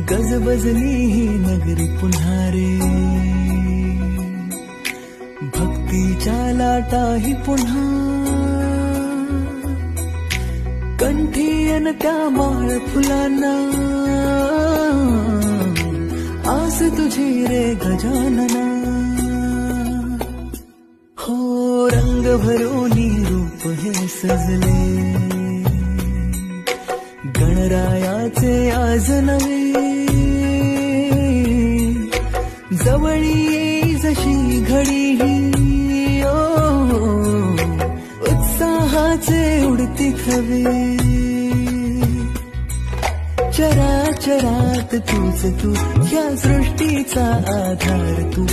गजबजली ही नगरी पुन्हा रे, भक्तीच्या लाटाही पुन्हा, कंठी अन त्या माळ फुलांना, आस तुझी रे गजानना. हो रंग भरोनी रूप हे सजले, गणरायाचे आज नवे, जवळी येई जशी घडी ही, उत्साहाचे उडती थवे. चराचरात तूच तू, या सृष्टीचा आधार तू.